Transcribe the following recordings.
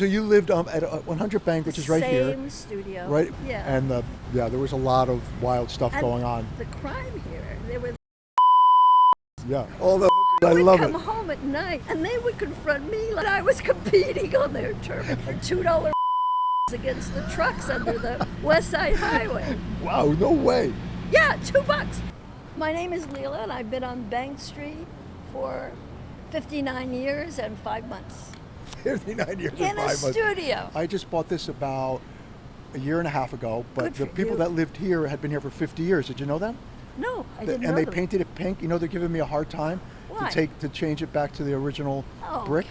So you lived at 100 Bank, which is right here. Same studio. Right? Yeah. And there was a lot of wild stuff And going on. the crime here, there was. Yeah. All the I would love come it. home at night and they would confront me like I was competing on their turf for $2 against the trucks under the West Side Highway. Wow, no way. Yeah, $2. My name is Lila and I've been on Bank Street for 59 years and 5 months. 59 years In and 5 a months. studio. I just bought this about a year and a half ago, but Good the for people you. that lived here had been here for 50 years. Did you know that? No, I didn't know And they that. painted it pink. You know, they're giving me a hard time Why? to change it back to the original Oh. brick.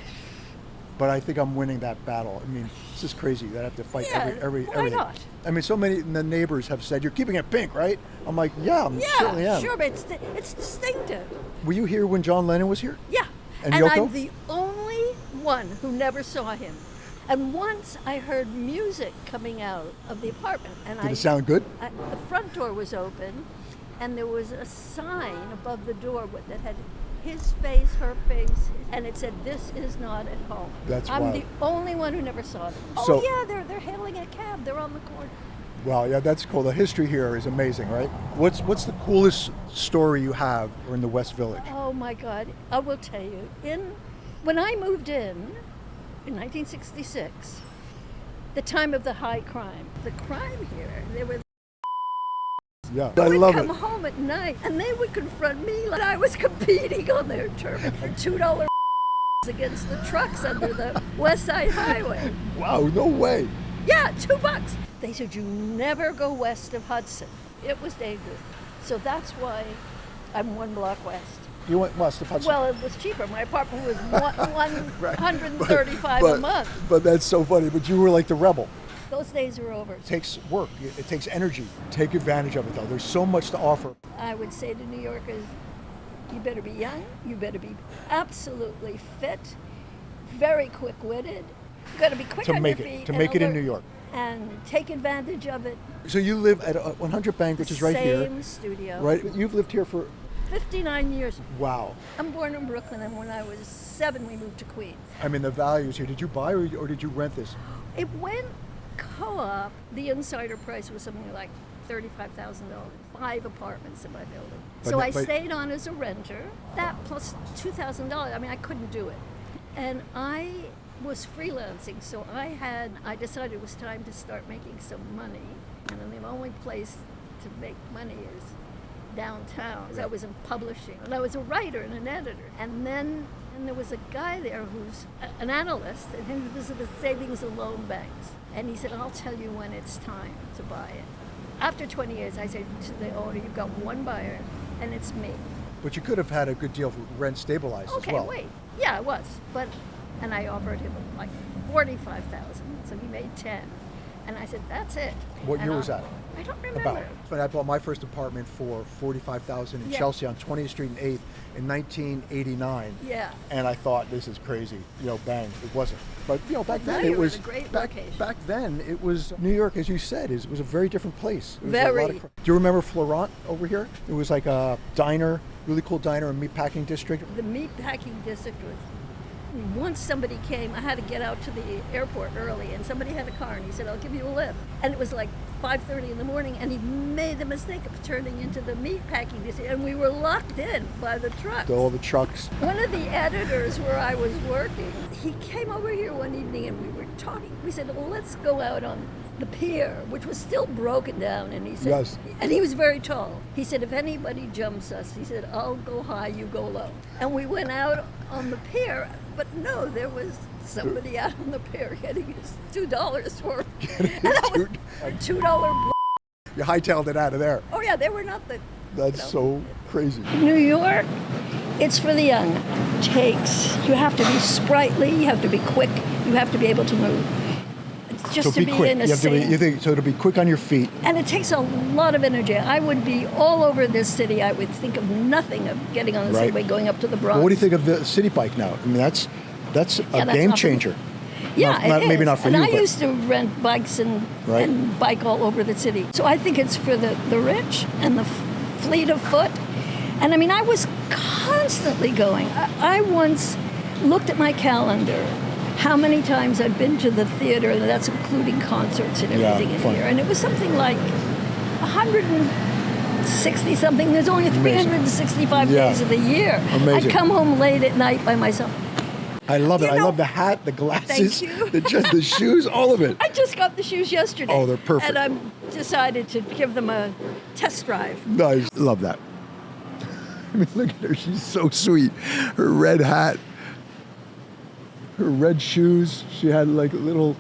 But I think I'm winning that battle. I mean, this is crazy that I have to fight Yeah, everything. why not? I mean, so many the neighbors have said, "You're keeping it pink, right?" I'm like, "Yeah, I certainly am." Sure, but it's distinctive. Were you here when John Lennon was here? Yeah. And And Yoko? I'm the only one who never saw him. And once I heard music coming out of the apartment, and Did it sound good? the front door was open, and there was a sign above the door that had his face, her face, and it said, "This is not at home." That's I'm wild. the only one who never saw them. So- Oh yeah, they're hailing a cab. They're on the corner. Well, yeah, that's cool. The history here is amazing, right? What's the coolest story you have in the West Village? Oh my God! I will tell you. When I moved in 1966, the time of the high crime, the crime here, there were. Yeah, I I would love come it. home at night and they would confront me like I was competing on their turf for $2 against the trucks under the West Side Highway. Wow, no way. Yeah, $2. They said you never go west of Hudson. It was dangerous. So that's why I'm 1 block west. You went west of Hudson. Well, it was cheaper. My apartment was Right. $135 but, a month. But that's so funny. But you were like the rebel. Those days are over. It takes work. It takes energy. Take advantage of it, though. There's so much to offer. I would say to New Yorkers, you better be young, you better be absolutely fit, very quick-witted. You got to be quick To on make your it- feet. to and make it in alert, New York. And take advantage of it. So you live at 100 Bank, which is right here. Same studio. Right? You've lived here for, 59 years. wow. I'm born in Brooklyn, and when I was 7, we moved to Queens. I mean, the values here. Did you buy or did you rent this? It went co-op. The insider price was something like $35,000. 5 apartments in my building. But So no- I but- stayed on as a renter. That plus $2,000. I mean, I couldn't do it. And I was freelancing, so I decided it was time to start making some money. And then the only place to make money is downtown. 'Cause I was in publishing, and I was a writer and an editor. And there was a guy there who's an analyst, and he visited savings and loan banks. And he said, "I'll tell you when it's time to buy it." After 20 years, I said to the owner, "You've got one buyer, and it's me." But you could have had a good deal for rent stabilized Okay, as well. wait. Yeah, it was. And I offered him like 45,000, so he made 10. And I said, "That's it." What And year was that? I don't remember. About. But I bought my first apartment for $45,000 in Yeah. Chelsea on 20th Street and 8th in 1989. Yeah. And I thought, this is crazy. Bang. It wasn't. But back then Now it you're was in a great back, location. back then it was New York, as you said, it was a very different place. It was a Very. lot of do you remember Florent over here? It was like a diner, really cool diner, a meatpacking district. The meatpacking district was. Once somebody came, I had to get out to the airport early, and somebody had a car, and he said, "I'll give you a lift." And it was like 5:30 in the morning, and he made the mistake of turning into the meatpacking district, and we were locked in by the trucks. All the trucks. One of the editors where I was working, he came over here one evening and we were talking. We said, "Well, let's go out on the pier," which was still broken down. And he said, Yes. and he was very tall. He said, "If anybody jumps us," he said, "I'll go high, you go low." And we went out on the pier, but no, there was somebody out on the pier getting his $2 for and that was a $2. You hightailed it out of there. Oh yeah, they were not the. That's so crazy. New York, it's for the young. You have to be sprightly, you have to be quick, you have to be able to move. It's just So to be be quick. in a You have to be, sane- you think, so to be quick on your feet. And it takes a lot of energy. I would be all over this city. I would think of nothing of getting on the Right. subway, going up to the Bronx. Well, what do you think of the city bike now? I mean, that's a that's game awesome. changer. Yeah, Not- it maybe is. not for and you, I but- used to rent bikes and Right. bike all over the city. So I think it's for the rich and the fleet of foot. And I mean, I was constantly going. I once looked at my calendar how many times I've been to the theater, and that's including concerts and Yeah, everything in fun. here. And it was something like 160 something. There's only Amazing. 365 Yeah. days of the year. Amazing. I'd come home late at night by myself. I love it. You I know- love the hat, the glasses, Thank you. the shoes, all of it. I just got the shoes yesterday. Oh, they're perfect. And I decided to give them a test drive. Nice. Love that. I mean, look at her. She's so sweet. Her red hat, her red shoes. She had like little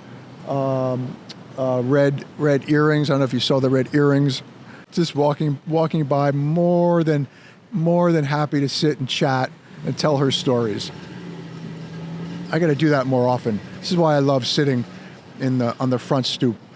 red earrings. I don't know if you saw the red earrings. Just walking by, more than happy to sit and chat and tell her stories. I got to do that more often. This is why I love sitting on the front stoop